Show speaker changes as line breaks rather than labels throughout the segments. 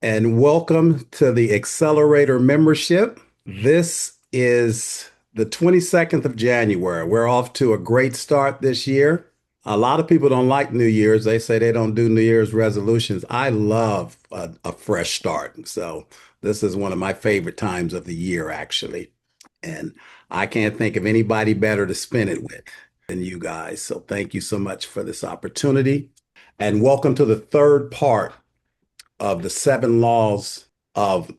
and welcome to the Accelerator membership. This is the 22nd of January. We're off to a great start this year. A lot of people don't like New Year's. They say they don't do New Year's resolutions. I love a fresh start. So this is one of my favorite times of the year, actually. And I can't think of anybody better to spend it with than you guys. So thank you so much for this opportunity. And welcome to the third part of the seven laws of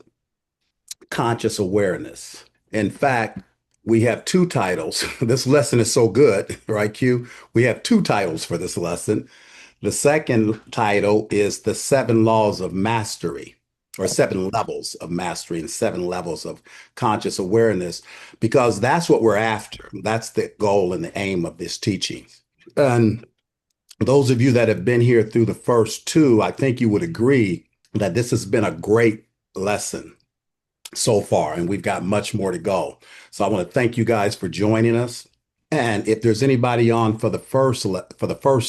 conscious awareness. In fact, we have two titles. This lesson is so good, right, Q? We have two titles for this lesson. The second title is The Seven Laws of Mastery, or Seven Levels of Mastery and Seven Levels of Conscious Awareness, because that's what we're after. That's the goal and the aim of this teaching. And those of you that have been here through the first two, I think you would agree that this has been a great lesson so far, and we've got much more to go. So I want to thank you guys for joining us. And if there's anybody on for the first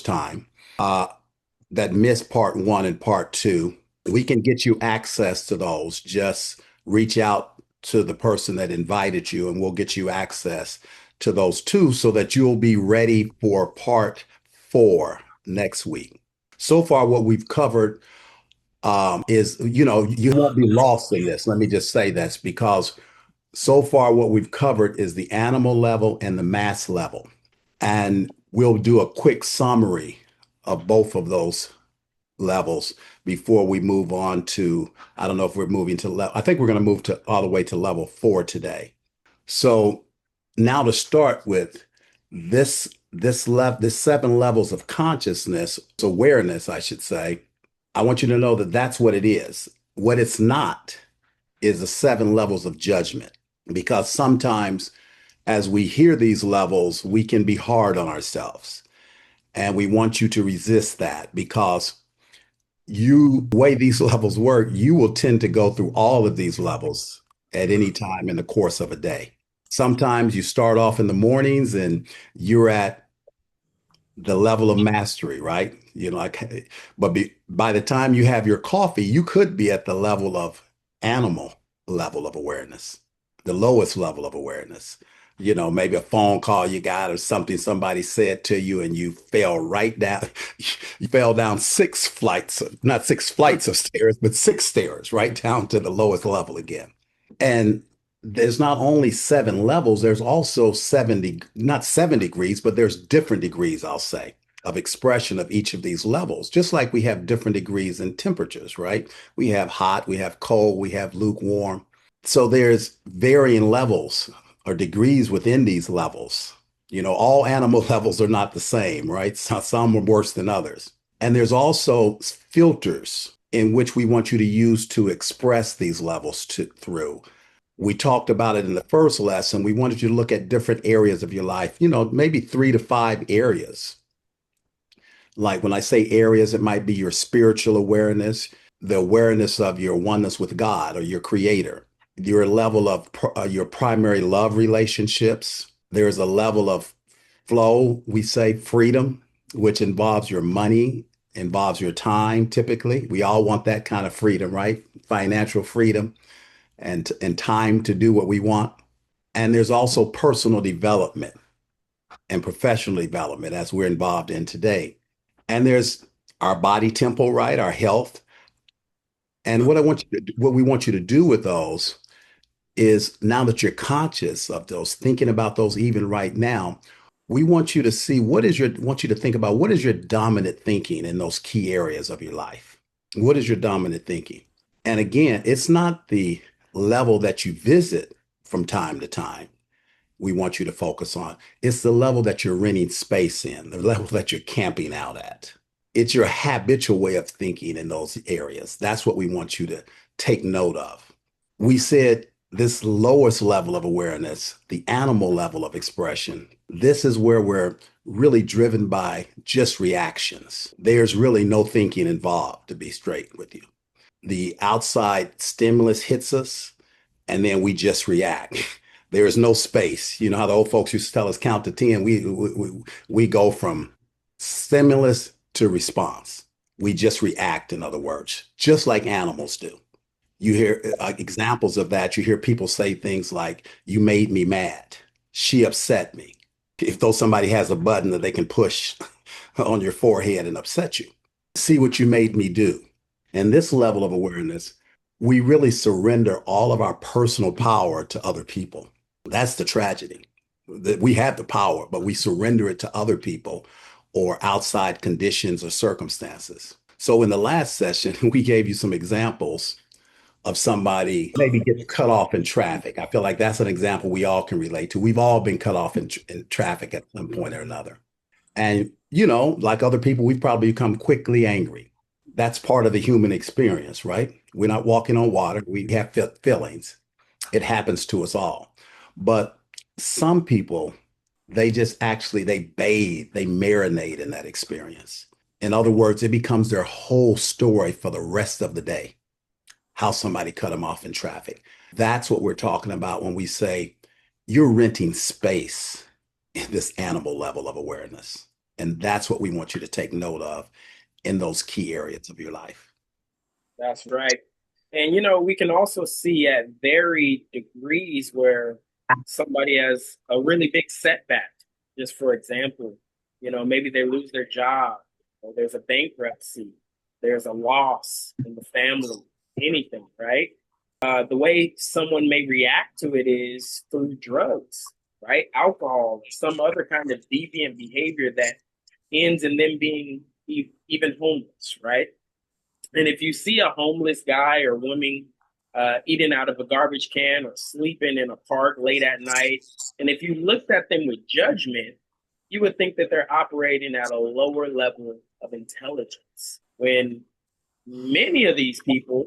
time that missed part one and part two, we can get you access to those. Just reach out to the person that invited you, and we'll get you access to those two so that you'll be ready for part four next week. So far, what we've covered is, you won't be lost in this. Let me just say this because so far what we've covered is the animal level and the mass level. And we'll do a quick summary of both of those levels before we move on to, I don't know if we're moving to level, I think we're going to move to all the way to level four today. So now to start with this seven levels of consciousness, awareness, I should say, I want you to know that that's what it is. What it's not is the seven levels of judgment, because sometimes as we hear these levels, we can be hard on ourselves. And we want you to resist that because the way these levels work, you will tend to go through all of these levels at any time in the course of a day. Sometimes you start off in the mornings and you're at the level of mastery, right? By the time you have your coffee, you could be at the level of animal level of awareness, the lowest level of awareness. Maybe a phone call you got or something somebody said to you and you fell right down. You fell down not six flights of stairs, but six stairs right down to the lowest level again. And there's not only seven levels, there's also not 7 degrees, but there's different degrees, I'll say, of expression of each of these levels, just like we have different degrees in temperatures, right? We have hot, we have cold, we have lukewarm. So there's varying levels or degrees within these levels. All animal levels are not the same, right? Some are worse than others. And there's also filters in which we want you to use to express these levels through. We talked about it in the first lesson. We wanted you to look at different areas of your life, maybe 3 to 5 areas. Like when I say areas, it might be your spiritual awareness, the awareness of your oneness with God or your creator, your level of your primary love relationships. There's a level of flow, we say freedom, which involves your money, involves your time, typically. We all want that kind of freedom, right? Financial freedom and time to do what we want. And there's also personal development and professional development as we're involved in today. And there's our body temple, right? Our health. And what we want you to do with those is now that you're conscious of those, thinking about those even right now, we want you to see want you to think about what is your dominant thinking in those key areas of your life. What is your dominant thinking? And again, it's not the level that you visit from time to time we want you to focus on. It's the level that you're renting space in, the level that you're camping out at. It's your habitual way of thinking in those areas. That's what we want you to take note of. We said this lowest level of awareness, the animal level of expression, this is where we're really driven by just reactions. There's really no thinking involved, to be straight with you. The outside stimulus hits us, and then we just react. There is no space. You know how the old folks used to tell us count to 10. We go from stimulus to response. We just react, in other words, just like animals do. You hear examples of that. You hear people say things like, "You made me mad. She upset me." If though somebody has a button that they can push on your forehead and upset you, see what you made me do. And this level of awareness, we really surrender all of our personal power to other people. That's the tragedy. That we have the power, but we surrender it to other people or outside conditions or circumstances. So in the last session, we gave you some examples of somebody maybe gets cut off in traffic. I feel like that's an example we all can relate to. We've all been cut off in traffic at some point or another. And, like other people, we've probably become quickly angry. That's part of the human experience, right? We're not walking on water. We have feelings. It happens to us all. But some people, they just actually, they bathe, they marinate in that experience. In other words, it becomes their whole story for the rest of the day, how somebody cut them off in traffic. That's what we're talking about when we say you're renting space in this animal level of awareness. And that's what we want you to take note of in those key areas of your life.
That's right. And we can also see at varied degrees where somebody has a really big setback. Just for example, maybe they lose their job, or there's a bankruptcy, there's a loss in the family, anything, right? The way someone may react to it is through drugs, right? Alcohol or some other kind of deviant behavior that ends in them being even homeless, right? And if you see a homeless guy or woman eating out of a garbage can or sleeping in a park late at night, and if you looked at them with judgment, you would think that they're operating at a lower level of intelligence. When many of these people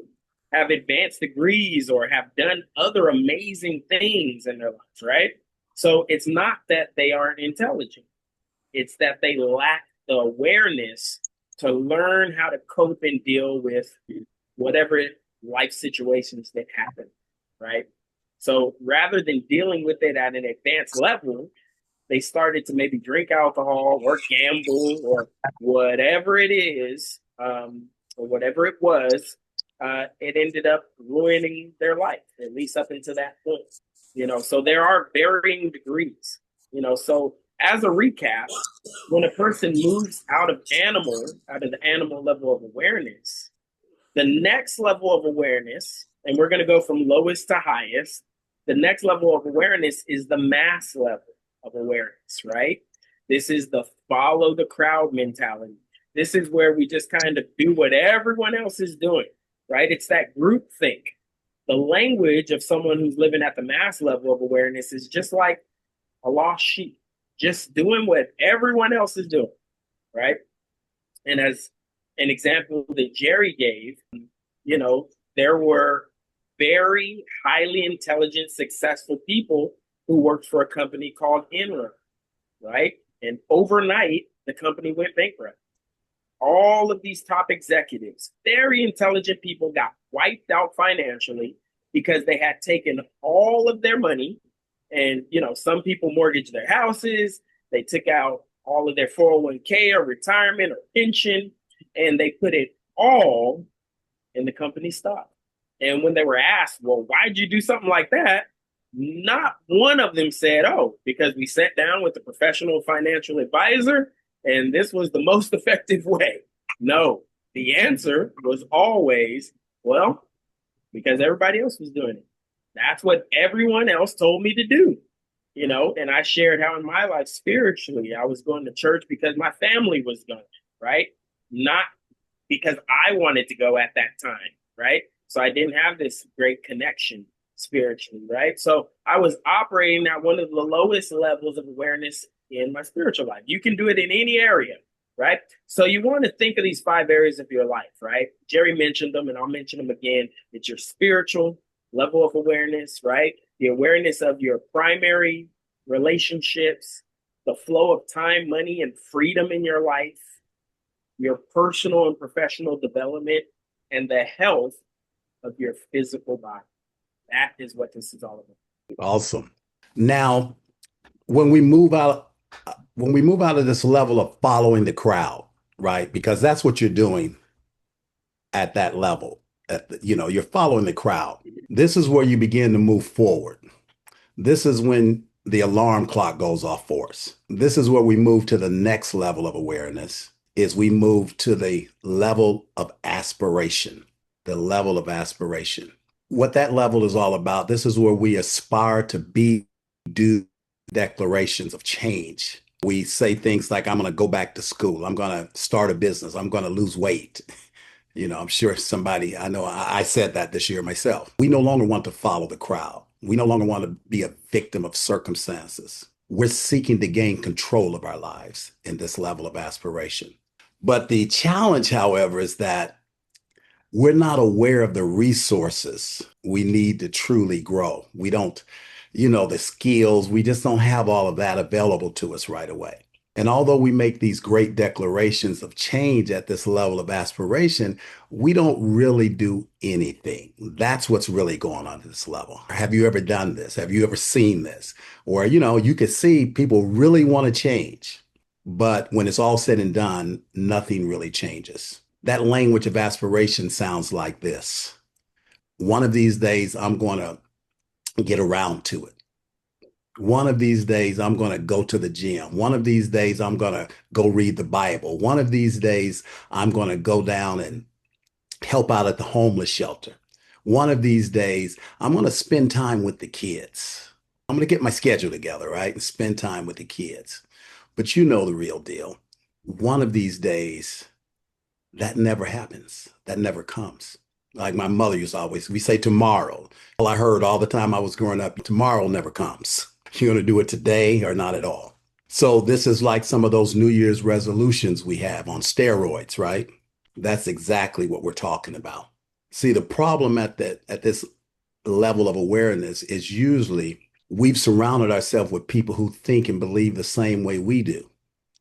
have advanced degrees or have done other amazing things in their lives, right? So it's not that they aren't intelligent, it's that they lack the awareness to learn how to cope and deal with whatever life situations that happen, right? So rather than dealing with it at an advanced level, they started to maybe drink alcohol or gamble or whatever it is, or whatever it was. It ended up ruining their life, at least up until that point. So there are varying degrees. So as a recap, when a person moves out of the animal level of awareness, the next level of awareness, and we're going to go from lowest to highest, the next level of awareness is the mass level of awareness, right? This is the follow the crowd mentality. This is where we just kind of do what everyone else is doing, right? It's that group think. The language of someone who's living at the mass level of awareness is just like a lost sheep, just doing what everyone else is doing, right? And as an example that Jerry gave, there were very highly intelligent, successful people who worked for a company called Enron, right? And overnight, the company went bankrupt. All of these top executives, very intelligent people, got wiped out financially because they had taken all of their money. And, some people mortgaged their houses. They took out all of their 401k or retirement or pension, and they put it all in the company stock. And when they were asked, well, why'd you do something like that? Not one of them said, oh, because we sat down with a professional financial advisor and this was the most effective way. No, the answer was always, well, because everybody else was doing it. That's what everyone else told me to do. And I shared how in my life spiritually, I was going to church because my family was going, right? Not because I wanted to go at that time, right? So I didn't have this great connection spiritually, right? So I was operating at one of the lowest levels of awareness in my spiritual life. You can do it in any area, right? So you want to think of these 5 areas of your life, right? Jerry mentioned them and I'll mention them again. It's your spiritual level of awareness, right? The awareness of your primary relationships, the flow of time, money, and freedom in your life, your personal and professional development, and the health of your physical body. That is what this is all about.
Awesome. Now, when we move out, when we move out of this level of following the crowd, right? Because that's what you're doing at that level. You're following the crowd. This is where you begin to move forward. This is when the alarm clock goes off for us. This is where we move to the next level of awareness, is we move to the level of aspiration, the level of aspiration. What that level is all about, this is where we aspire to be, do declarations of change. We say things like, I'm going to go back to school. I'm going to start a business. I'm going to lose weight. I'm sure somebody, I know I said that this year myself. We no longer want to follow the crowd. We no longer want to be a victim of circumstances. We're seeking to gain control of our lives in this level of aspiration. But the challenge, however, is that we're not aware of the resources we need to truly grow. We don't, the skills, we just don't have all of that available to us right away. And although we make these great declarations of change at this level of aspiration, we don't really do anything. That's what's really going on at this level. Have you ever done this? Have you ever seen this? Or, you could see people really want to change, but when it's all said and done, nothing really changes. That language of aspiration sounds like this. One of these days, I'm going to get around to it. One of these days, I'm going to go to the gym. One of these days, I'm going to go read the Bible. One of these days, I'm going to go down and help out at the homeless shelter. One of these days, I'm going to spend time with the kids. I'm going to get my schedule together, right? And spend time with the kids. But you know the real deal. One of these days, that never happens. That never comes. Like my mother used to always, we say tomorrow. All I heard all the time I was growing up, tomorrow never comes. You're going to do it today or not at all. So this is like some of those New Year's resolutions we have on steroids, right? That's exactly what we're talking about. See, the problem at this level of awareness is usually we've surrounded ourselves with people who think and believe the same way we do.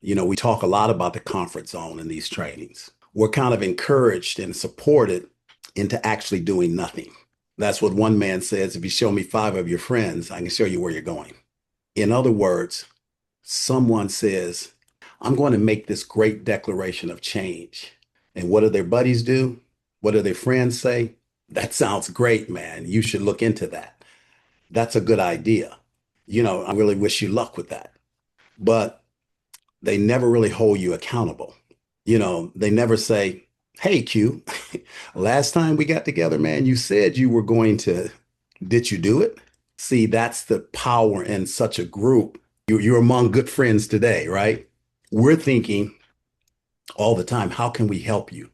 We talk a lot about the comfort zone in these trainings. We're kind of encouraged and supported into actually doing nothing. That's what one man says, if you show me 5 of your friends, I can show you where you're going. In other words, someone says, I'm going to make this great declaration of change. And what do their buddies do? What do their friends say? That sounds great, man. You should look into that. That's a good idea. I really wish you luck with that. But they never really hold you accountable. They never say, hey, Q, last time we got together, man, you said you were going to, did you do it? See, that's the power in such a group. You're among good friends today, right? We're thinking all the time, how can we help you?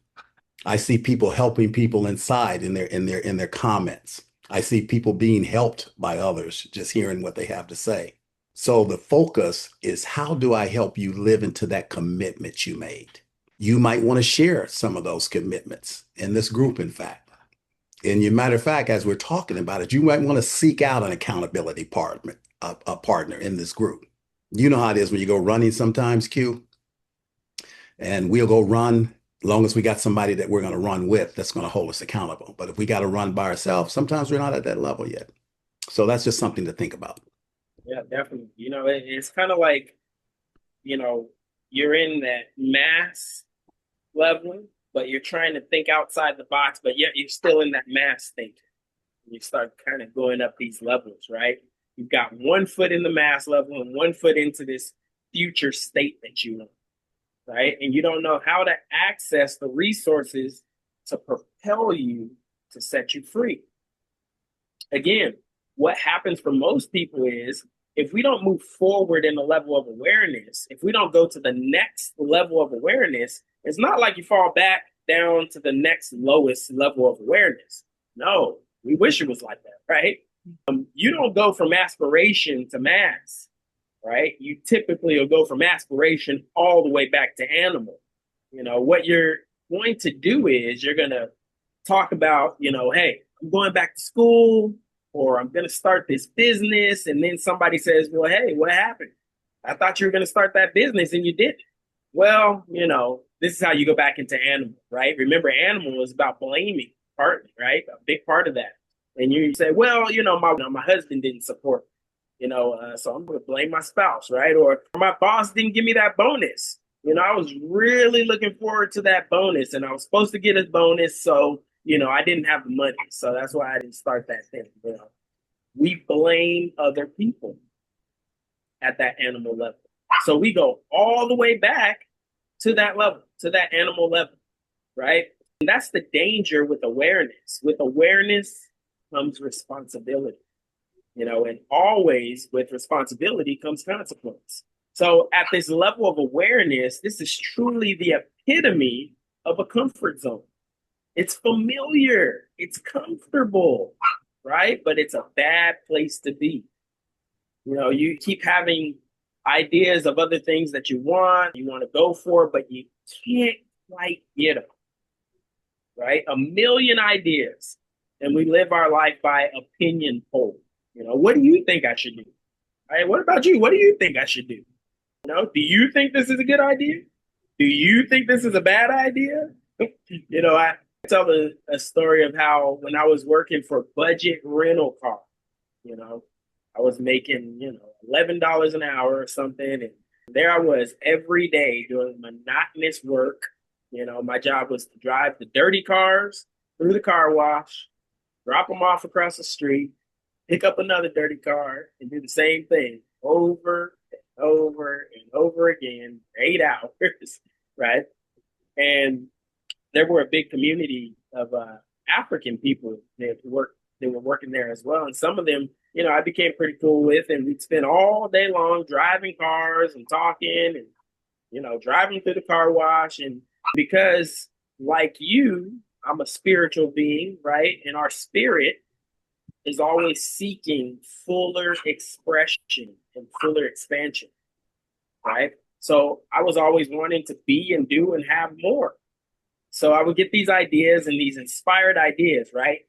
I see people helping people inside in their comments. I see people being helped by others, just hearing what they have to say. So the focus is, how do I help you live into that commitment you made? You might want to share some of those commitments in this group, in fact. And as a matter of fact, as we're talking about it, you might want to seek out an accountability partner, a partner in this group. You know how it is when you go running sometimes, Q, and we'll go run as long as we got somebody that we're going to run with that's going to hold us accountable. But if we got to run by ourselves, sometimes we're not at that level yet. So that's just something to think about.
Yeah, definitely. It's kind of like, you're in that mass level, but you're trying to think outside the box, but yet you're still in that mass thinking. You start kind of going up these levels, right? You've got one foot in the mass level and one foot into this future state that you want, right? And you don't know how to access the resources to propel you to set you free. Again, what happens for most people is, if we don't move forward in the level of awareness, if we don't go to the next level of awareness, it's not like you fall back down to the next lowest level of awareness. No, we wish it was like that, right? You don't go from aspiration to mass, right? You typically will go from aspiration all the way back to animal. What you're going to do is you're going to talk about, hey, I'm going back to school, or I'm going to start this business. And then somebody says, well, hey, what happened? I thought you were going to start that business and you didn't. Well, this is how you go back into animal, right? Remember, animal is about blaming, partly, right? A big part of that. And you say, well, my husband didn't support me, so I'm going to blame my spouse, right? Or my boss didn't give me that bonus. I was really looking forward to that bonus, and I was supposed to get a bonus, so I didn't have the money, so that's why I didn't start that thing. We blame other people at that animal level, so we go all the way back to that level, to that animal level, right? And that's the danger with awareness. With awareness comes responsibility, and always with responsibility comes consequence. So at this level of awareness, this is truly the epitome of a comfort zone. It's familiar, it's comfortable, right? But it's a bad place to be. You keep having ideas of other things that you want to go for, but you can't quite get them, right? A million ideas. And we live our life by opinion poll. What do you think I should do? Right? What about you? What do you think I should do? Do you think this is a good idea? Do you think this is a bad idea? I tell a story of how when I was working for budget rental car, you know, I was making, $11 an hour or something. And there I was every day doing monotonous work. My job was to drive the dirty cars through the car wash, drop them off across the street, pick up another dirty car, and do the same thing over and over and over again, 8 hours, right? And there were a big community of African people that were working there as well. And some of them, I became pretty cool with, and we'd spend all day long driving cars and talking and, driving through the car wash. And because, like you, I'm a spiritual being, right? And our spirit is always seeking fuller expression and fuller expansion, right? So I was always wanting to be and do and have more. So I would get these ideas and these inspired ideas, right?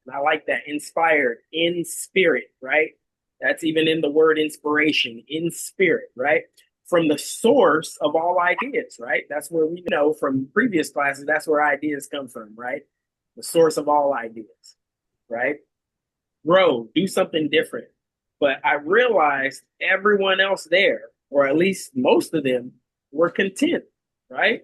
And I like that, inspired, in spirit, right? That's even in the word inspiration, in spirit, right? From the source of all ideas, right? That's where we know from previous classes, that's where ideas come from, right? The source of all ideas, right? Grow, do something different. But I realized everyone else there, or at least most of them, were content, right?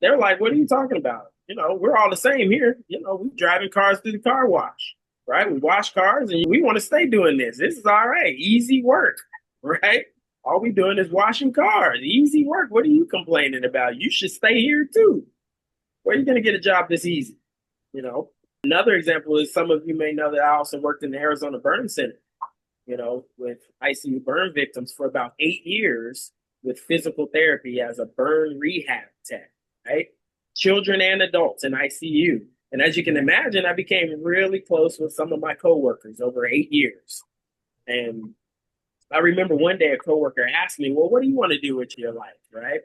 They're like, what are you talking about? We're all the same here. We driving cars through the car wash, right? We wash cars and we want to stay doing this. This is all right. Easy work, right? All we doing is washing cars. Easy work. What are you complaining about? You should stay here too. Where are you going to get a job this easy? Another example is some of you may know that I also worked in the Arizona Burn Center, with ICU burn victims for about 8 years with physical therapy as a burn rehab tech, right? Children and adults in ICU. And as you can imagine, I became really close with some of my coworkers over 8 years. And I remember one day a coworker asked me, well, what do you want to do with your life, right?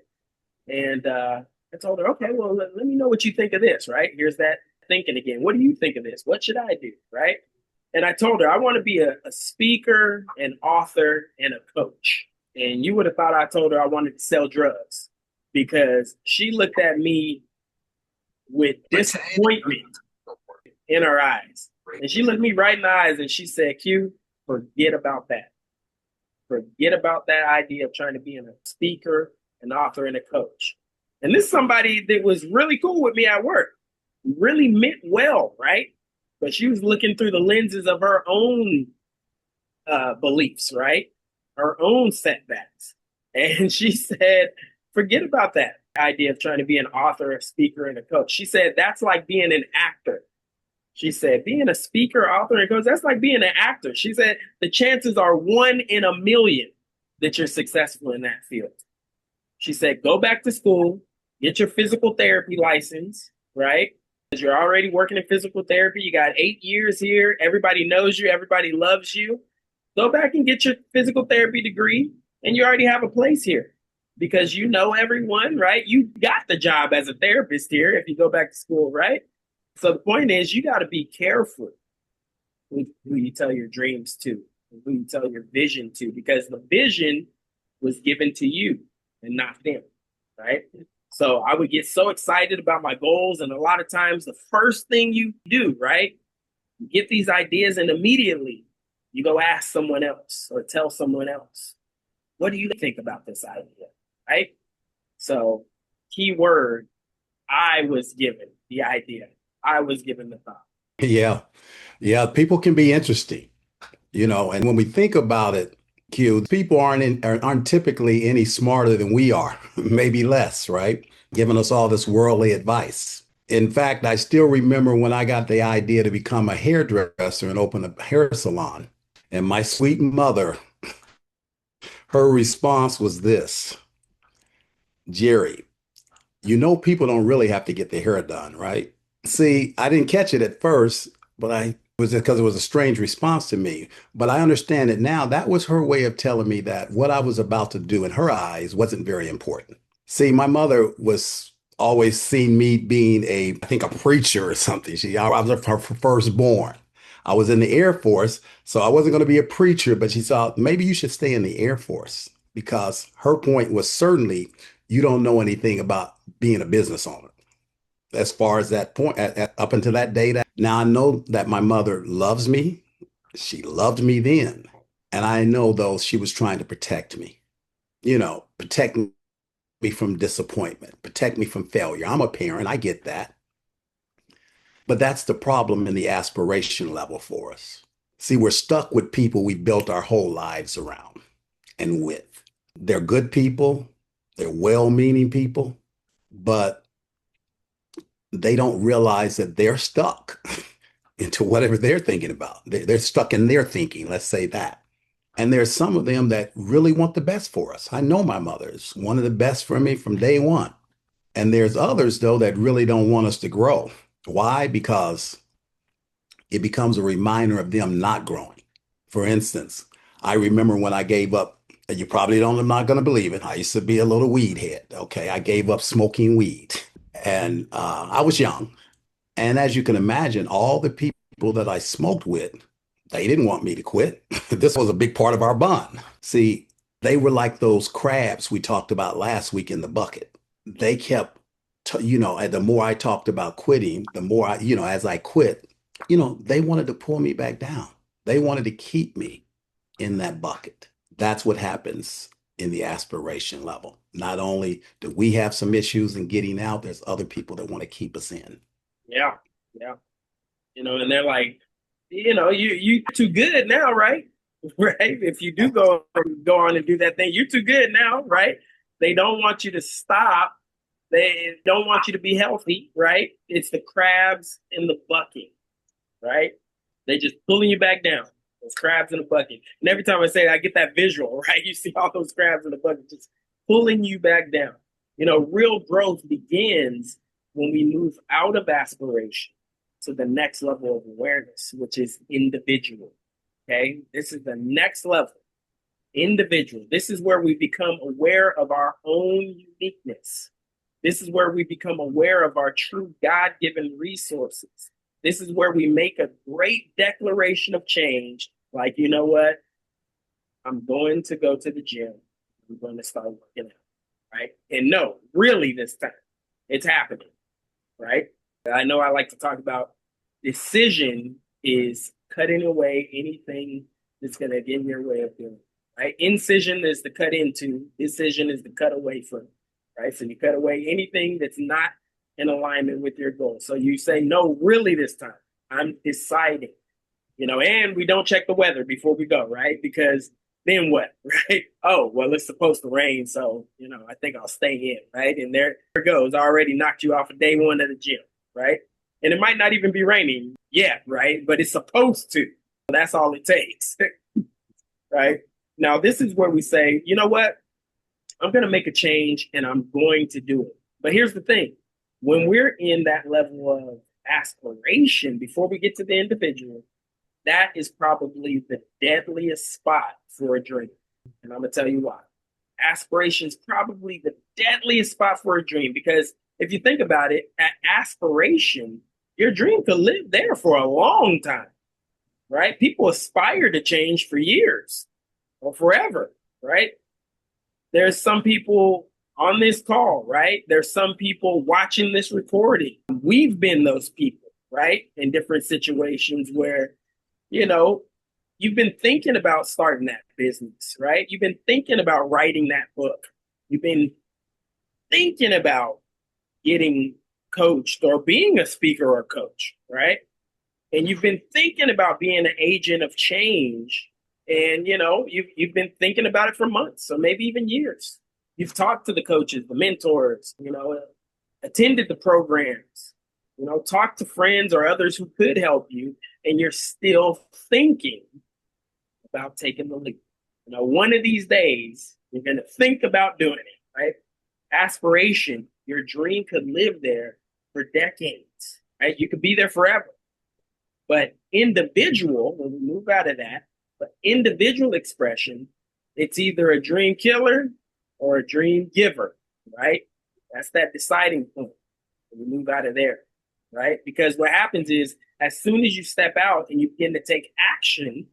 And I told her, okay, well, let me know what you think of this, right? Here's that thinking again. What do you think of this? What should I do, right? And I told her I want to be a speaker, an author, and a coach. And you would have thought I told her I wanted to sell drugs because she looked at me with disappointment in her eyes. And she looked me right in the eyes and she said, Q, forget about that. Forget about that idea of trying to be a speaker, an author, and a coach. And this is somebody that was really cool with me at work, really meant well, right? But she was looking through the lenses of her own beliefs, right? Her own setbacks. And she said, forget about that idea of trying to be an author, a speaker, and a coach. She said, that's like being an actor. She said, being a speaker, author, and coach, that's like being an actor. She said, the chances are 1 in a million that you're successful in that field. She said, go back to school, get your physical therapy license, right? Because you're already working in physical therapy. You got 8 years here. Everybody knows you. Everybody loves you. Go back and get your physical therapy degree, and you already have a place here because you know everyone, right? You got the job as a therapist here if you go back to school, right? So the point is, you got to be careful who you tell your dreams to, who you tell your vision to, because the vision was given to you and not them, right? So I would get so excited about my goals. And a lot of times the first thing you do, right, you get these ideas and immediately you go ask someone else or tell someone else, what do you think about this idea, right? So, key word, I was given the idea. I was given the thought.
Yeah. Yeah. People can be interesting, and when we think about it, Q, people aren't typically any smarter than we are, maybe less, right? Giving us all this worldly advice. In fact, I still remember when I got the idea to become a hairdresser and open a hair salon. And my sweet mother, her response was this: Jerry, people don't really have to get their hair done, right? See, I didn't catch it at first, but I was because it was a strange response to me. But I understand it now. That was her way of telling me that what I was about to do in her eyes wasn't very important. See, my mother was always seen me being I think a preacher or something. I was her firstborn. I was in the Air Force, so I wasn't going to be a preacher, but she thought maybe you should stay in the Air Force because her point was certainly you don't know anything about being a business owner. As far as that point, up until that day, now I know that my mother loves me. She loved me then. And I know, though, she was trying to protect me, protect me from disappointment, protect me from failure. I'm a parent, I get that. But that's the problem in the aspiration level for us. See, we're stuck with people we built our whole lives around and with. They're good people, they're well meaning people, but they don't realize that they're stuck into whatever they're thinking about. They're stuck in their thinking, let's say that. And there's some of them that really want the best for us. I know my mother's one of the best for me from day one. And there's others, though, that really don't want us to grow. Why? Because it becomes a reminder of them not growing. For instance, I remember when I gave up, and you probably don't, I'm not going to believe it. I used to be a little weed head. Okay. I gave up smoking weed and I was young. And as you can imagine, all the people that I smoked with, they didn't want me to quit. This was a big part of our bond. See, they were like those crabs we talked about last week in the bucket. They kept, the more I talked about quitting, the more as I quit, they wanted to pull me back down. They wanted to keep me in that bucket. That's what happens in the aspiration level. Not only do we have some issues in getting out, there's other people that want to keep us in.
Yeah, yeah. And they're like, you too good now, right? Right? If you do go on and do that thing, you're too good now, right? They don't want you to stop. They don't want you to be healthy, right? It's the crabs in the bucket, right? They just pulling you back down. Those crabs in the bucket. And every time I say it, I get that visual, right? You see all those crabs in the bucket just pulling you back down. Real growth begins when we move out of aspiration to the next level of awareness, which is individual. Okay. This is the next level. Individual. This is where we become aware of our own uniqueness. This is where we become aware of our true God given resources. This is where we make a great declaration of change. Like, you know what? I'm going to go to the gym. I'm going to start working out. Right. And no, really, this time it's happening. Right. I know I like to talk about decision is cutting away anything that's going to get in your way of doing it, right? Incision is the cut into, decision is the cut away from, right? So you cut away anything that's not in alignment with your goal. So you say, no, really this time, I'm deciding, and we don't check the weather before we go, right? Because then what, right? Oh, well, it's supposed to rain. So, I think I'll stay in, right? And there it goes. I already knocked you off of day one of the gym, right? And it might not even be raining yet, right? But it's supposed to. That's all it takes, right? Now, this is where we say, you know what? I'm going to make a change and I'm going to do it. But here's the thing. When we're in that level of aspiration, before we get to the individual, that is probably the deadliest spot for a dream. And I'm going to tell you why. Aspiration is probably the deadliest spot for a dream because if you think about it, at aspiration, your dream could live there for a long time, right? People aspire to change for years or forever, right? There's some people on this call, right? There's some people watching this recording. We've been those people, right? In different situations where, you've been thinking about starting that business, right? You've been thinking about writing that book. You've been thinking about getting coached or being a speaker or coach, right? And you've been thinking about being an agent of change, and you've been thinking about it for months or maybe even years. You've talked to the coaches, the mentors, attended the programs, talked to friends or others who could help you, and you're still thinking about taking the leap. One of these days you're going to think about doing it, right? Aspiration, your dream could live there for decades, right? You could be there forever. But individual, when we move out of that, but individual expression, it's either a dream killer or a dream giver, right? That's that deciding point when we move out of there, right? Because what happens is, as soon as you step out and you begin to take action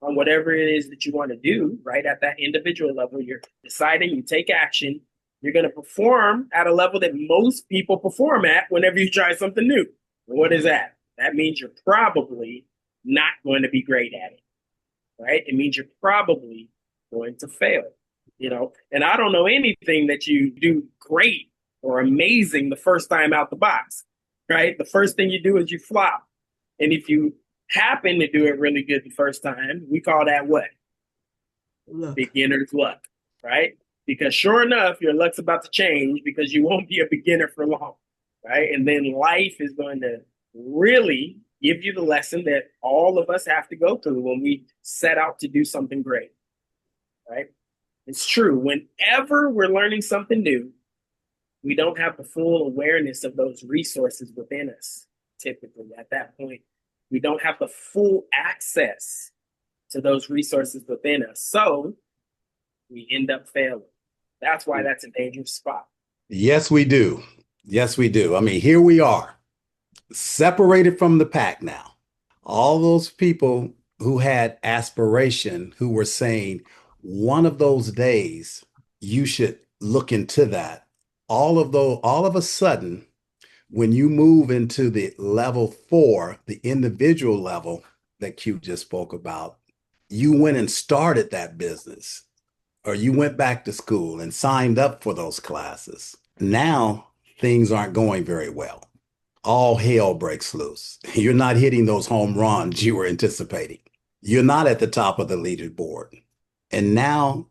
on whatever it is that you want to do, right, at that individual level, you're deciding, you take action, you're going to perform at a level that most people perform at whenever you try something new. What is that? That means you're probably not going to be great at it, right? It means you're probably going to fail, and I don't know anything that you do great or amazing the first time out the box, right? The first thing you do is you flop. And if you happen to do it really good the first time, we call that what? Luck. Beginner's luck, right? Because sure enough, your luck's about to change because you won't be a beginner for long, right? And then life is going to really give you the lesson that all of us have to go through when we set out to do something great, right? It's true. Whenever we're learning something new, we don't have the full awareness of those resources within us. Typically, at that point, we don't have the full access to those resources within us. So we end up failing. That's why that's a dangerous spot.
Yes, we do. Yes, we do. I mean, here we are, separated from the pack now. All those people who had aspiration, who were saying one of those days you should look into that. All of a sudden, when you move into the level 4, the individual level that Q just spoke about, you went and started that business, or you went back to school and signed up for those classes. Now things aren't going very well. All hell breaks loose. You're not hitting those home runs you were anticipating. You're not at the top of the leaderboard. And now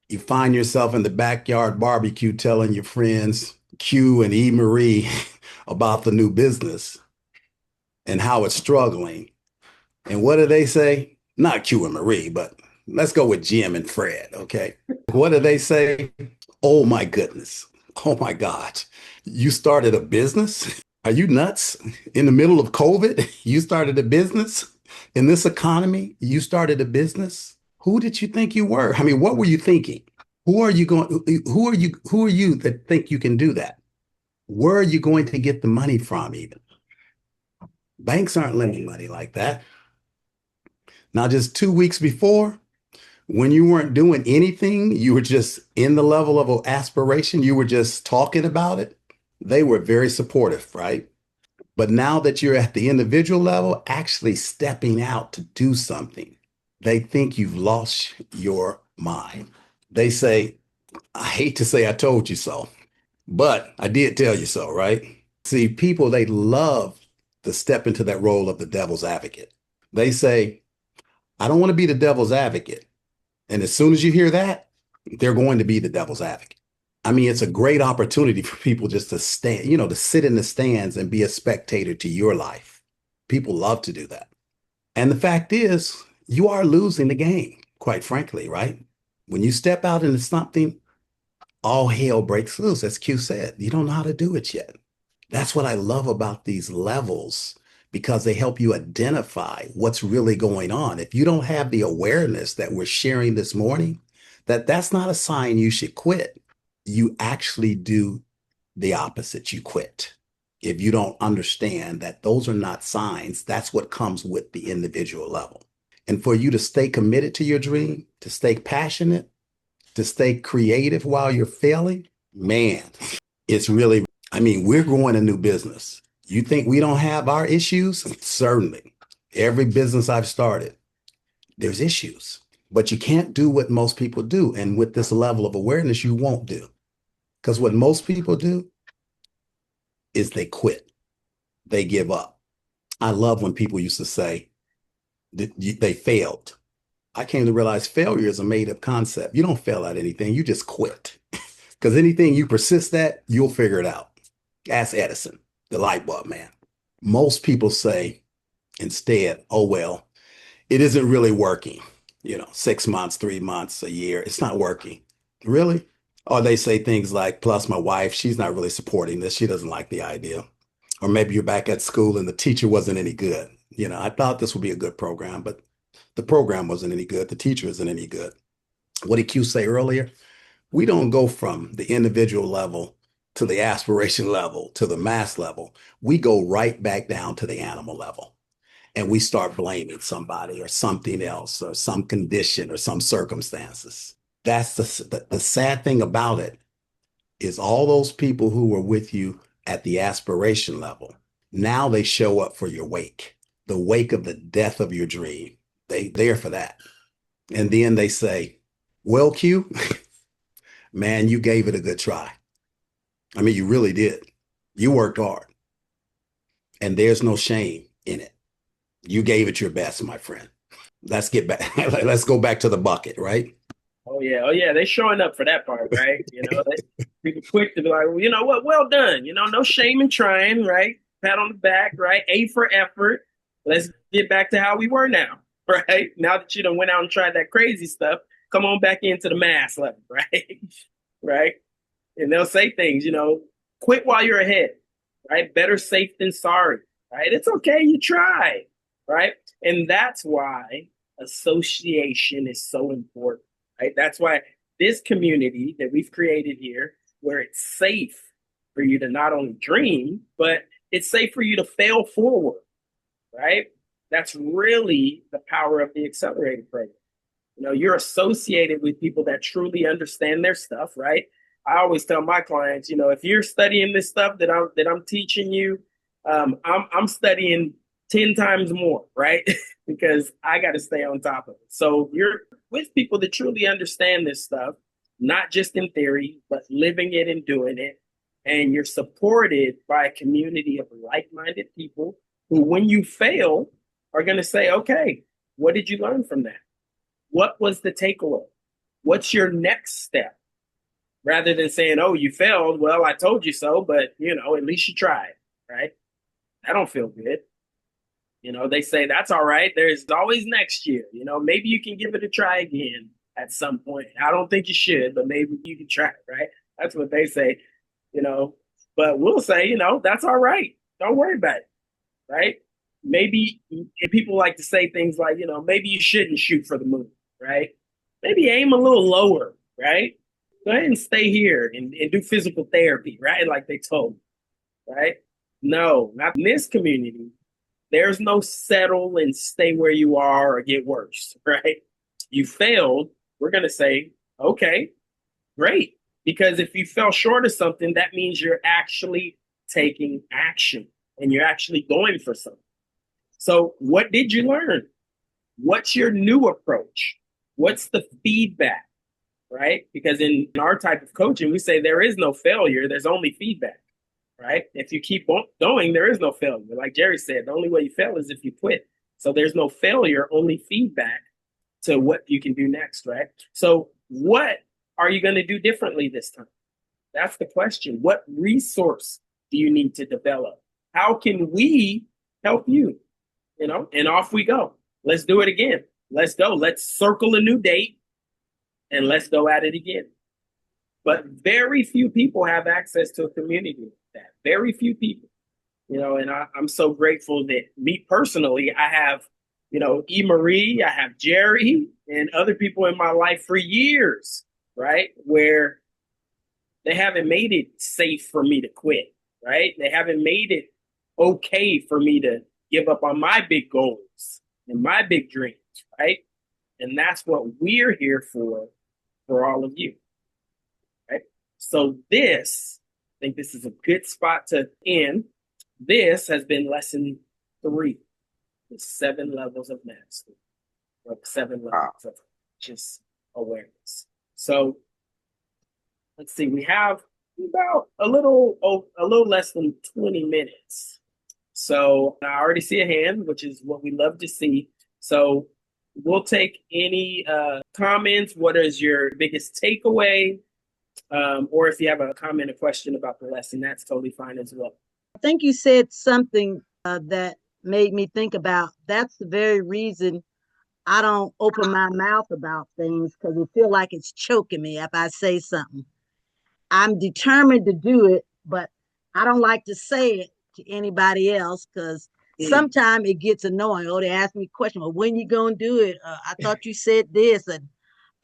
you find yourself in the backyard barbecue telling your friends, Q and E. Marie, about the new business and how it's struggling. And what do they say? Not Q and Marie, but let's go with Jim and Fred, okay? What do they say? Oh my goodness. Oh my God. You started a business? Are you nuts? In the middle of COVID, you started a business? In this economy, you started a business? Who did you think you were? I mean, what were you thinking? Who are you that think you can do that? Where are you going to get the money from even? Banks aren't lending money like that. Now, just 2 weeks before, when you weren't doing anything, you were just in the level of aspiration, you were just talking about it, they were very supportive, right? But now that you're at the individual level, actually stepping out to do something, they think you've lost your mind. They say, I hate to say I told you so, but I did tell you so, right? See, people, they love to step into that role of the devil's advocate. They say, I don't want to be the devil's advocate. And as soon as you hear that, they're going to be the devil's advocate. I mean, it's a great opportunity for people just to stand, to sit in the stands and be a spectator to your life. People love to do that. And the fact is, you are losing the game, quite frankly, right? When you step out into something, all hell breaks loose, as Q said. You don't know how to do it yet. That's what I love about these levels, because they help you identify what's really going on. If you don't have the awareness that we're sharing this morning, that's not a sign you should quit. You actually do the opposite. You quit. If you don't understand that those are not signs, that's what comes with the individual level. And for you to stay committed to your dream, to stay passionate, to stay creative while you're failing, man, it's really, we're growing a new business. You think we don't have our issues? Certainly. Every business I've started, there's issues, but you can't do what most people do. And with this level of awareness, you won't do. Because what most people do is they quit, they give up. I love when people used to say that they failed. I came to realize failure is a made up concept. You don't fail at anything, you just quit. Because anything you persist at, you'll figure it out. Ask Edison, the light bulb man. Most people say instead, oh, well, it isn't really working. 6 months, 3 months, a year, it's not working. Really? Or they say things like, plus my wife, she's not really supporting this. She doesn't like the idea. Or maybe you're back at school and the teacher wasn't any good. I thought this would be a good program, but the program wasn't any good. The teacher isn't any good. What did Q say earlier? We don't go from the individual level to the aspiration level to the mass level. We go right back down to the animal level and we start blaming somebody or something else or some condition or some circumstances. That's the sad thing about it is all those people who were with you at the aspiration level, now they show up for your wake, the wake of the death of your dream. They there for that. And then they say, well, Q, man, you gave it a good try. I mean, you really did. You worked hard and there's no shame in it. You gave it your best, my friend. Let's get back. Let's go back to the bucket, right?
Oh yeah, they showing up for that part, right? People quick to be like, well, you know what, well done. No shame in trying, right? Pat on the back, right? A for effort. Let's get back to how we were now, right? Now that you done went out and tried that crazy stuff, come on back into the mass level, right? Right? And they'll say things, quit while you're ahead, right? Better safe than sorry, right? It's okay, you tried, right? And that's why association is so important, right? That's why this community that we've created here, where it's safe for you to not only dream, but it's safe for you to fail forward, right? That's really the power of the accelerated program. You're associated with people that truly understand their stuff, right? I always tell my clients, if you're studying this stuff that I'm teaching you, I'm studying 10 times more, right? Because I got to stay on top of it. So you're with people that truly understand this stuff, not just in theory, but living it and doing it. And you're supported by a community of like-minded people who, when you fail, are going to say, okay, what did you learn from that? What was the takeaway? What's your next step? Rather than saying, oh, you failed. Well, I told you so, but at least you tried, right? I don't feel good. They say that's all right. There's always next year. Maybe you can give it a try again at some point. I don't think you should, but maybe you can try, right? That's what they say, you know. But we'll say, that's all right. Don't worry about it, right? Maybe if people like to say things like, maybe you shouldn't shoot for the moon, right? Maybe aim a little lower, right? Go ahead and stay here and do physical therapy, right? Like they told me, right? No, not in this community. There's no settle and stay where you are or get worse, right? You failed. We're going to say, okay, great. Because if you fell short of something, that means you're actually taking action and you're actually going for something. So, what did you learn? What's your new approach? What's the feedback, right? Because in our type of coaching, we say there is no failure, there's only feedback, right? If you keep going, there is no failure. Like Jerry said, the only way you fail is if you quit. So, there's no failure, only feedback to what you can do next, right? So, what are you going to do differently this time? That's the question. What resource do you need to develop? How can we help you? And off we go. Let's do it again. Let's go. Let's circle a new date and let's go at it again. But very few people have access to a community like that. Very few people, and I'm so grateful that me personally, I have, E. Marie, I have Jerry and other people in my life for years, right? Where they haven't made it safe for me to quit, right? They haven't made it okay for me to give up on my big goals and my big dreams, right? And that's what we're here for all of you, right? So I think this is a good spot to end. This has been lesson 3, the 7 levels of mastery, or 7 levels of just awareness. So let's see, we have about a little less than 20 minutes. So I already see a hand, which is what we love to see. So we'll take any comments. What is your biggest takeaway? Or if you have a comment or question about the lesson, that's totally fine as well.
I think you said something that made me think about that's the very reason I don't open my mouth about things because I feel like it's choking me if I say something. I'm determined to do it, but I don't like to say it to anybody else because sometimes it gets annoying. Oh, they ask me a question, well, when you gonna do it? I thought you said this, and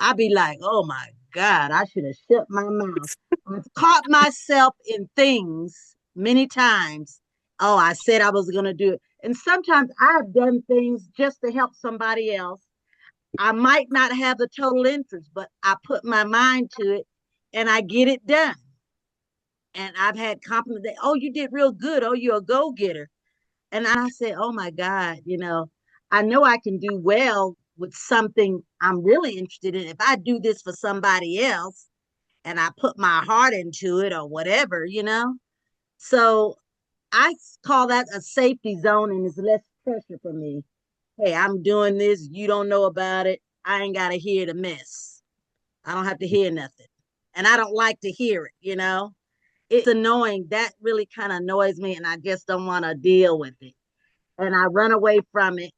I be like, oh my God, I should have shut my mouth. I've caught myself in things many times. Oh, I said I was gonna do it. And sometimes I've done things just to help somebody else. I might not have the total interest, but I put my mind to it and I get it done. And I've had compliments that, oh, you did real good. Oh, you're a go-getter. And I said, oh my God, I know I can do well with something I'm really interested in. If I do this for somebody else and I put my heart into it or whatever. So I call that a safety zone and it's less pressure for me. Hey, I'm doing this. You don't know about it. I ain't got to hear the mess. I don't have to hear nothing. And I don't like to hear it. It's annoying. That really kind of annoys me. And I just don't want to deal with it. And I run away from it.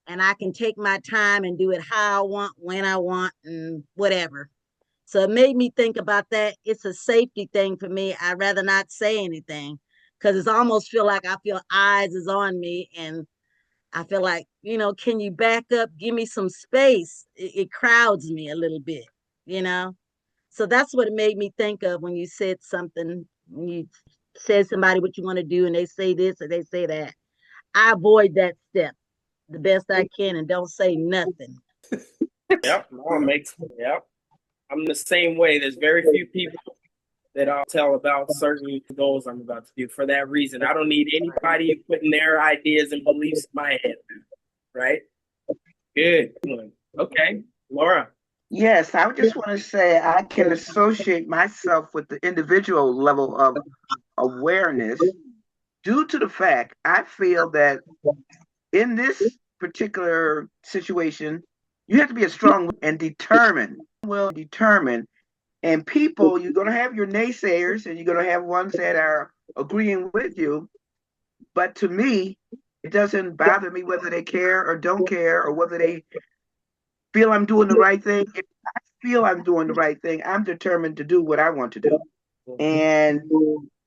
And I can take my time and do it how I want, when I want, and whatever. So it made me think about that. It's a safety thing for me. I'd rather not say anything because it's almost I feel eyes is on me and I feel like, can you back up? Give me some space. It crowds me a little bit, you know? So that's what it made me think of when you said something, when you said somebody what you want to do and they say this or they say that. I avoid that step the best I can and don't say nothing.
Yep, no, it makes yep. I'm the same way. There's very few people that I'll tell about certain goals I'm about to do for that reason. I don't need anybody putting their ideas and beliefs in my head, right? Good. Okay, Laura.
Yes, I would just want to say I can associate myself with the individual level of awareness due to the fact I feel that in this particular situation, you have to be a strong and determined, and people, you're going to have your naysayers and you're going to have ones that are agreeing with you. But to me, it doesn't bother me whether they care or don't care or whether they feel I'm doing the right thing. If I feel I'm doing the right thing, I'm determined to do what I want to do. And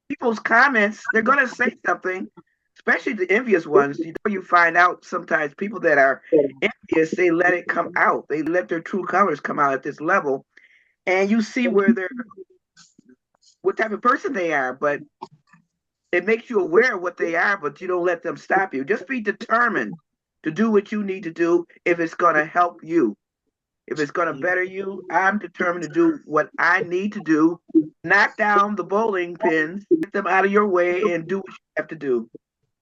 people's comments, they're going to say something, especially the envious ones. You find out sometimes people that are envious, they let it come out. They let their true colors come out at this level. And you see what type of person they are. But it makes you aware of what they are, but you don't let them stop you. Just be determined to do what you need to do if it's going to help you. If it's going to better you, I'm determined to do what I need to do. Knock down the bowling pins, get them out of your way, and do what you have to do.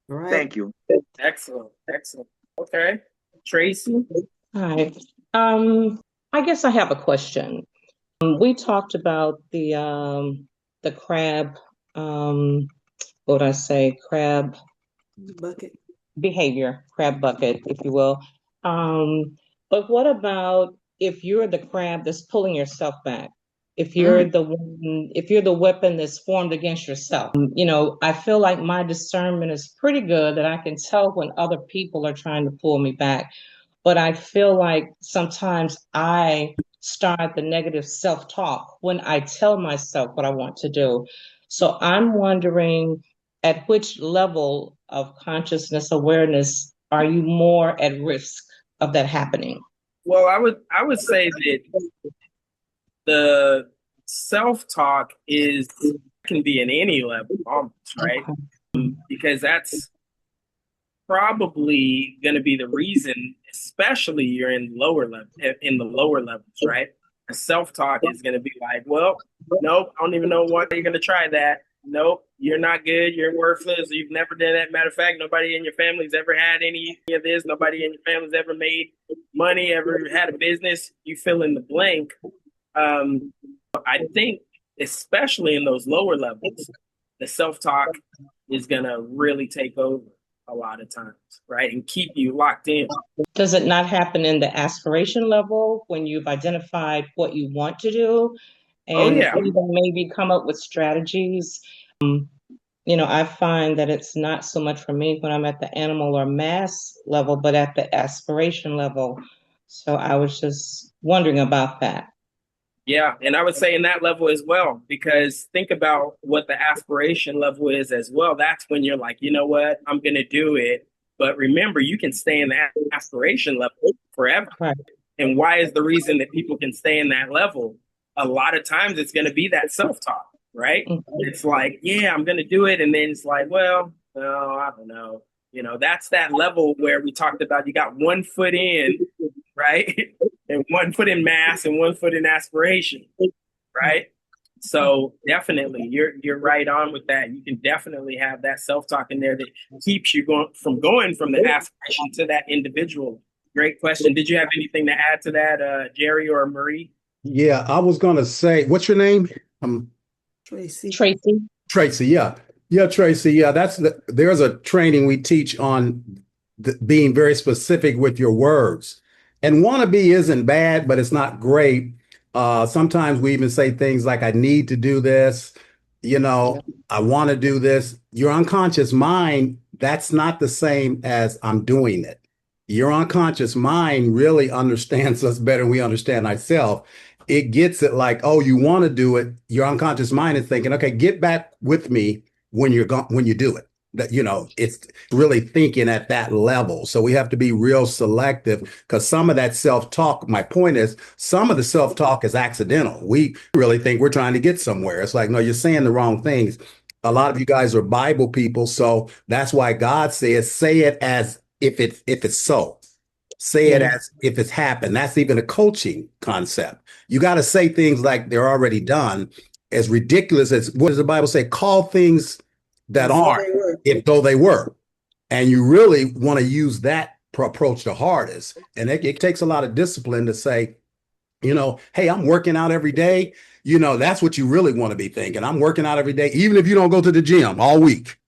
Right. Thank you.
Excellent. Excellent. Okay. Tracy?
Hi. I guess I have a question. We talked about the crab, what would I say, crab
bucket
behavior, crab bucket, if you will. But what about if you're the crab that's pulling yourself back? If you're the weapon that's formed against yourself, I feel like my discernment is pretty good that I can tell when other people are trying to pull me back. But I feel like sometimes I start the negative self-talk when I tell myself what I want to do. So I'm wondering, at which level of consciousness awareness are you more at risk of that happening?
Well, I would say that the self-talk can be in any level almost, right? Okay. Because that's probably going to be the reason, especially you're in the lower levels, right? The self-talk is going to be like, well, nope, I don't even know why you're going to try that. Nope, you're not good. You're worthless. You've never done that. Matter of fact, nobody in your family's ever had any of this. Nobody in your family's ever made money, ever had a business. You fill in the blank. I think especially in those lower levels, the self-talk is gonna really take over a lot of times, right? And keep you locked in.
Does it not happen in the aspiration level when you've identified what you want to do
Oh
and
yeah.
even maybe come up with strategies? I find that it's not so much for me when I'm at the animal or mass level, but at the aspiration level. So I was just wondering about that.
Yeah, and I would say in that level as well, because think about what the aspiration level is as well. That's when you're like, you know what, I'm going to do it. But remember, you can stay in the aspiration level forever.
Right.
And why is the reason that people can stay in that level? A lot of times it's going to be that self-talk, right?
Mhm.
It's like, yeah, I'm going to do it. And then it's like, well, no, I don't know. That's that level where we talked about you got one foot in, right? And one foot in mass and one foot in aspiration, right? So definitely, you're right on with that. You can definitely have that self-talk in there that keeps you going from the aspiration to that individual. Great question. Did you have anything to add to that, Jerry or Marie?
Yeah, I was gonna say, what's your name?
Tracy.
Tracy?
Tracy. Yeah, yeah, Tracy. Yeah, there's a training we teach on being very specific with your words. And wannabe isn't bad, but it's not great. Sometimes we even say things like, "I need to do this," "I want to do this." Your unconscious mind, that's not the same as "I'm doing it." Your unconscious mind really understands us better than we understand ourselves. It gets it like, oh, you want to do it. Your unconscious mind is thinking, okay, get back with me when when you do it. That it's really thinking at that level. So we have to be real selective because some of that self-talk, my point is, some of the self-talk is accidental. We really think we're trying to get somewhere. It's like, no, you're saying the wrong things. A lot of you guys are Bible people, so that's why God says, say it as if it's so. Say it as if it's happened. That's even a coaching concept. You got to say things like they're already done. As ridiculous as, what does the Bible say? Call things that aren't if though they were. And you really want to use that approach the hardest. And it takes a lot of discipline to say, hey, I'm working out every day. That's what you really want to be thinking. I'm working out every day, even if you don't go to the gym all week.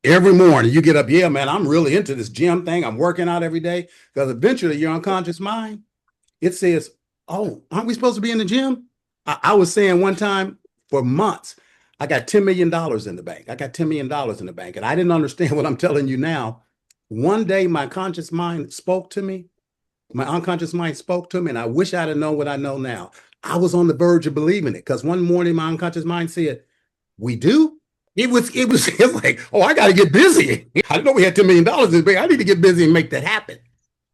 Every morning you get up, yeah, man, I'm really into this gym thing. I'm working out every day. Because eventually your unconscious mind, it says, oh, aren't we supposed to be in the gym? I was saying one time for months, I got $10 million in the bank. I got $10 million in the bank. And I didn't understand what I'm telling you now. One day my conscious mind spoke to me. My unconscious mind spoke to me, and I wish I'd have known what I know now. I was on the verge of believing it because one morning my unconscious mind said, we do? It's like, oh, I got to get busy. I didn't know we had $10 million in the bank. I need to get busy and make that happen.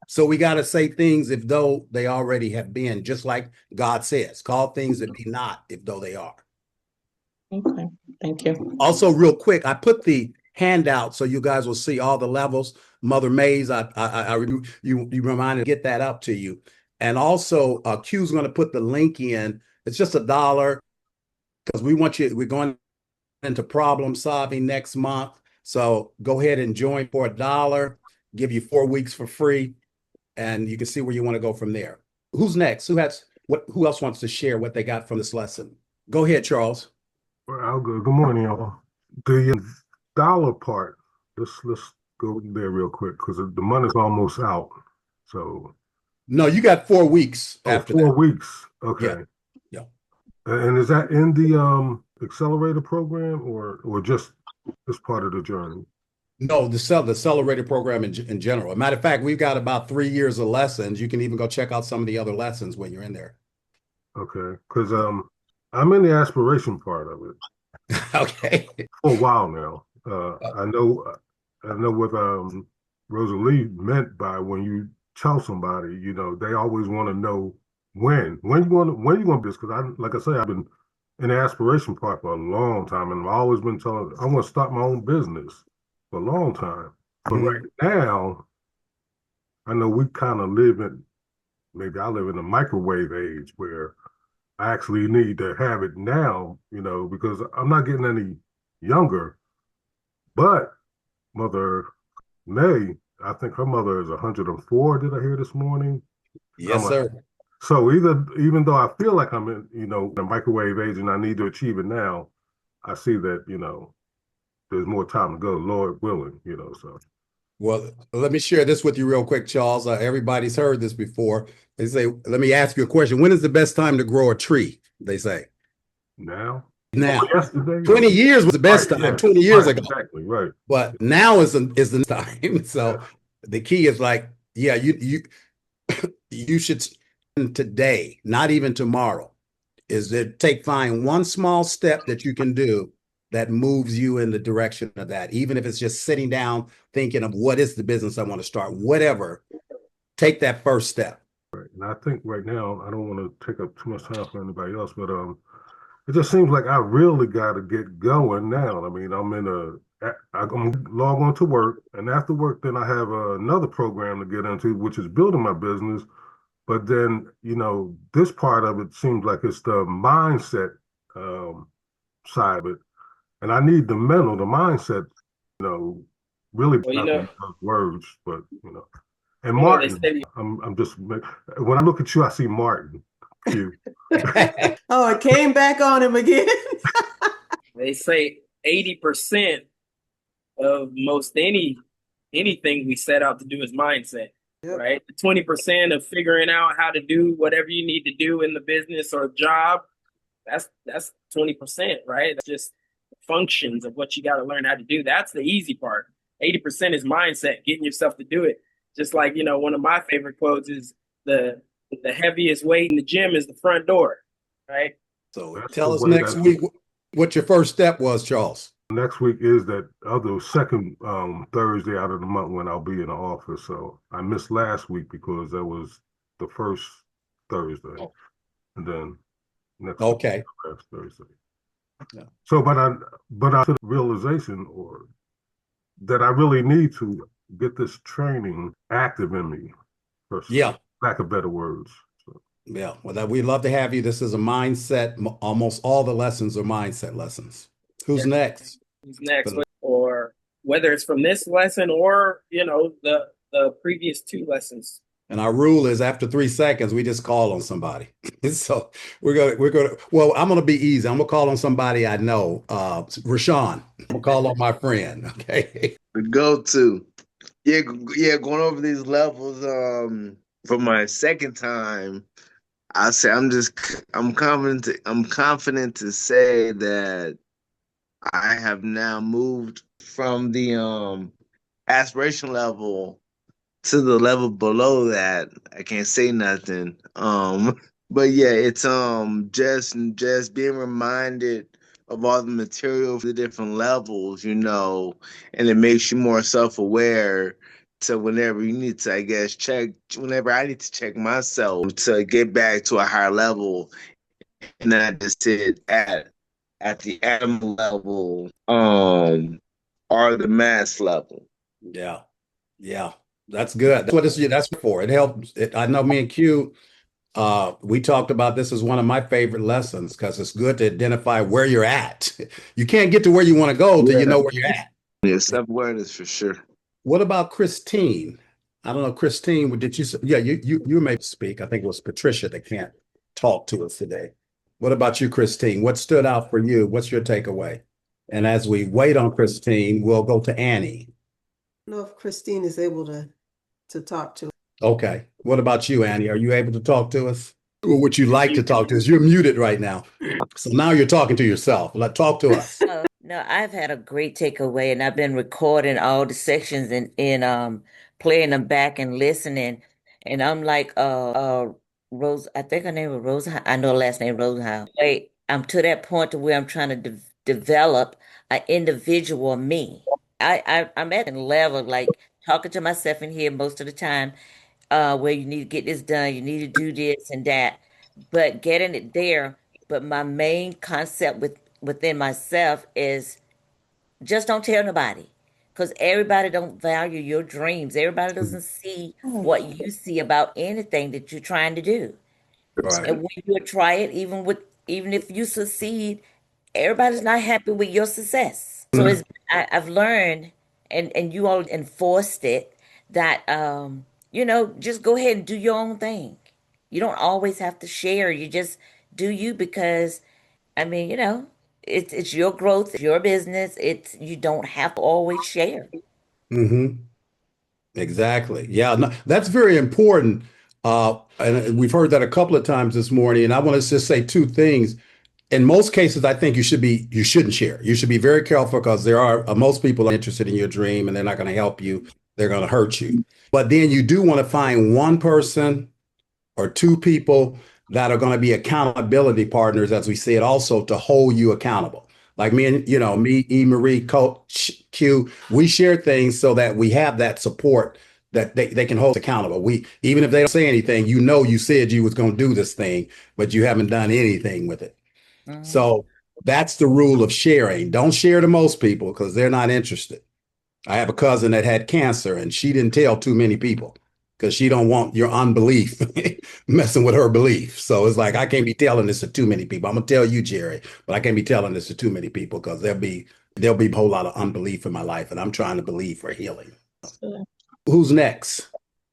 So we got to say things if though they already have been, just like God says, call things that be not if though they are.
Okay, thank you.
Also, real quick, I put the handout so you guys will see all the levels. Mother Mays, you reminded to get that up to you. And also, Q's going to put the link in. It's just $1 because we're going into problem solving next month. So go ahead and join for $1, give you 4 weeks for free, and you can see where you want to go from there. Who's next? Who else wants to share what they got from this lesson? Go ahead, Charles.
Well, I'll go. Good morning, y'all. The dollar part, let's go there real quick because the money's almost out. So
no, you got 4 weeks after
4
that.
weeks. Okay.
Yeah.
And is that in the accelerator program or just this part of the journey?
No, the accelerator program in general. As a matter of fact, we've got about 3 years of lessons. You can even go check out some of the other lessons when you're in there.
Okay, because I'm in the aspiration part of it.
Okay.
For a while now. I know what Rosalie meant by when you tell somebody, they always want to know when you going to do this, because like I say, I've been in the aspiration part for a long time, and I've always been telling I want to start my own business for a long time. But right now, I know we kind of maybe I live in a microwave age where I actually need to have it now, because I'm not getting any younger. But Mother May, I think her mother is 104. Did I hear this morning?
Yes, sir.
So even though I feel like I'm in, the microwave age and I need to achieve it now, I see that, there's more time to go, Lord willing, so.
Well, let me share this with you real quick, Charles. Everybody's heard this before. They say, let me ask you a question. When is the best time to grow a tree? They say.
Now?
Now.
Yesterday?
20 years was the best
Right,
time,
yeah.
20 years
Right,
ago.
exactly, right.
But now is the time. So
Yeah.
the key is like, yeah, you should today, not even tomorrow, is to find one small step that you can do that moves you in the direction of that. Even if it's just sitting down thinking of what is the business I want to start, whatever, take that first step.
Right. And I think right now, I don't want to take up too much time for anybody else, but it just seems like I really got to get going now. I mean, I'm log on to work, and after work, then I have another program to get into, which is building my business. But then, this part of it seems like it's the mindset side of it. And I need the mindset, really
Well,
not those words, but, and
you know, they
Martin,
say
I'm just, when I look at you, I see Martin. You.
Oh, it came back on him again.
they say 80% of most anything we set out to do is mindset.
Yep.
Right? The 20% of figuring out how to do whatever you need to do in the business or job, that's 20%, right? That's just functions of what you got to learn how to do. That's the easy part. 80% is mindset, getting yourself to do it. Just like, one of my favorite quotes is the heaviest weight in the gym is the front door, right?
So
That's
tell
the
us
way
next week what your first step was, Charles.
Next week is that other second Thursday out of the month when I'll be in the office. So I missed last week because that was the first Thursday. And then next week
Okay.
last Thursday.
Yeah.
So but I took the realization that I really need to get this training active in me.
Yeah.
Lack of better words. So.
Yeah. Well, we'd love to have you. This is a mindset. Almost all the lessons are mindset lessons. Who's next?
Who's next? Or whether it's from this lesson or, the previous two lessons.
And our rule is after 3 seconds, we just call on somebody. So we're gonna. Well, I'm gonna be easy. I'm gonna call on somebody I know. Rashawn. I'm gonna call on my friend. Okay.
The go-to. Yeah, going over these levels. For my second time, I say I'm confident. I'm confident to say that I have now moved from the aspiration level to the level below that. I can't say nothing. But yeah, it's just being reminded of all the material for the different levels, and it makes you more self-aware to whenever you need to, I guess, whenever I need to check myself to get back to a higher level and not just sit at the atom level, or the mass level.
Yeah. Yeah. That's good. That's for. It helps. I know me and Q, we talked about this as one of my favorite lessons because it's good to identify where you're at. You can't get to where you want to go till you know where you're at.
Yeah, self-awareness for sure.
What about Christine? I don't know, Christine, did you? Yeah, you may speak. I think it was Patricia that can't talk to us today. What about you, Christine? What stood out for you? What's your takeaway? And as we wait on Christine, we'll go to Annie.
I don't know if Christine is able to talk to.
Okay. What about you, Annie? Are you able to talk to us? Or would you like to talk to us? You're muted right now. So now you're talking to yourself. Talk to us.
No, I've had a great takeaway, and I've been recording all the sections and playing them back and listening. And I'm like Rose, I think her name was Rose. I know her last name Rosehouse. Wait, I'm to that point to where I'm trying to develop an individual me. I'm at a level like talking to myself in here most of the time, where you need to get this done, you need to do this and that, but getting it there. But my main concept within myself is just don't tell nobody, because everybody don't value your dreams. Everybody doesn't see what you see about anything that you're trying to do.
Right.
And when you try it, even if you succeed, everybody's not happy with your success. So I've learned, and you all enforced it, that just go ahead and do your own thing. You don't always have to share. You just do you because, I mean, it's your growth, it's your business. You don't have to always share.
Mm-hmm. Exactly. Yeah, no, that's very important. And we've heard that a couple of times this morning. And I want to just say two things. In most cases, I think you shouldn't share. You should be very careful because there are most people are interested in your dream and they're not going to help you. They're going to hurt you. But then you do want to find one person or two people that are going to be accountability partners, as we said, also to hold you accountable. Like me and, me, E. Marie, Coach Q, we share things so that we have that support that they can hold us accountable. Even if they don't say anything, you said you was going to do this thing, but you haven't done anything with it. So that's the rule of sharing. Don't share to most people because they're not interested. I have a cousin that had cancer and she didn't tell too many people because she don't want your unbelief messing with her belief. So it's like, I can't be telling this to too many people. I'm gonna tell you, Jerry, but I can't be telling this to too many people because there'll be a whole lot of unbelief in my life and I'm trying to believe for healing. Who's next?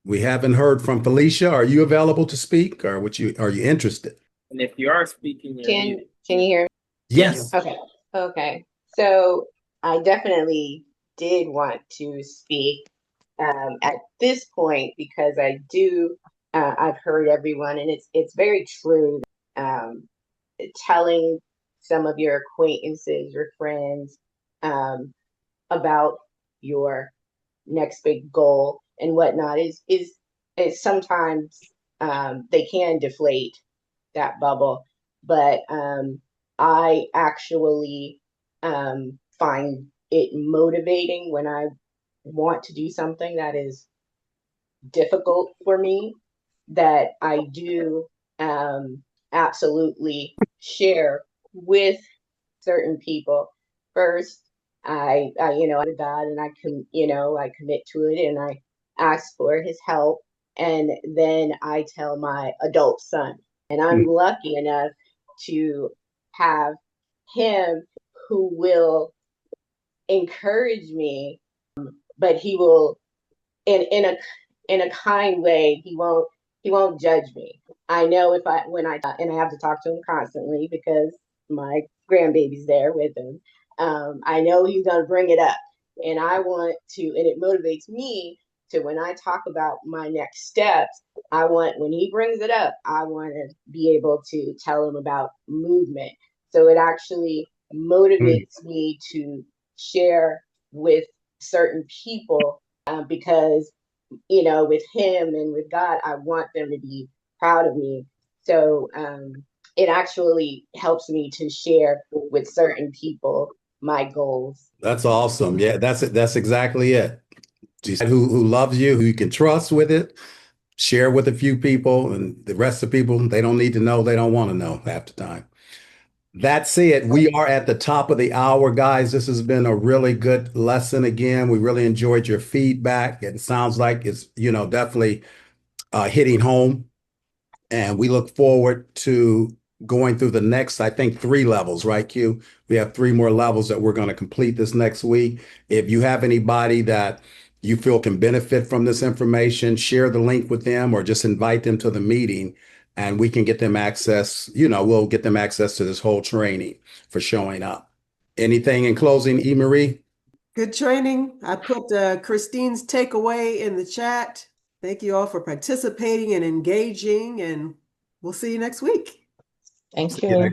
We haven't heard from Felicia. Are you available to speak or are you interested?
And if you are speaking, you're muted.
Can you hear me?
Yes.
Okay. So I definitely did want to speak at this point because I've heard everyone, and it's very true. Telling some of your acquaintances, your friends, about your next big goal and whatnot is sometimes they can deflate that bubble, but I actually find it motivating when I want to do something that is difficult for me, that I do absolutely share with certain people. First, I to God, and I commit to it, and I ask for His help, and then I tell my adult son, and I'm lucky enough to have him who will encourage me, but he will in a kind way. He won't judge me. I know and I have to talk to him constantly because my grandbaby's there with him. I know he's gonna bring it up, and I want to, and it motivates me to, when I talk about my next steps, when he brings it up, I want to be able to tell him about movement. So it actually motivates me to share with certain people because, with him and with God, I want them to be proud of me. So it actually helps me to share with certain people my goals.
That's awesome. Yeah, that's it. That's exactly it. Who loves you, who you can trust with it, share with a few people, and the rest of the people, they don't need to know, they don't want to know half the time. That's it. We are at the top of the hour, guys. This has been a really good lesson again. We really enjoyed your feedback. It sounds like it's, definitely hitting home. And we look forward to going through the next, I think, 3 levels, right, Q? We have 3 more levels that we're going to complete this next week. If you have anybody that you feel can benefit from this information, share the link with them or just invite them to the meeting and we can get them access, we'll get them access to this whole training for showing up. Anything in closing, E. Marie?
Good training. I put Christine's takeaway in the chat. Thank you all for participating and engaging, and we'll see you next week.
Thank you.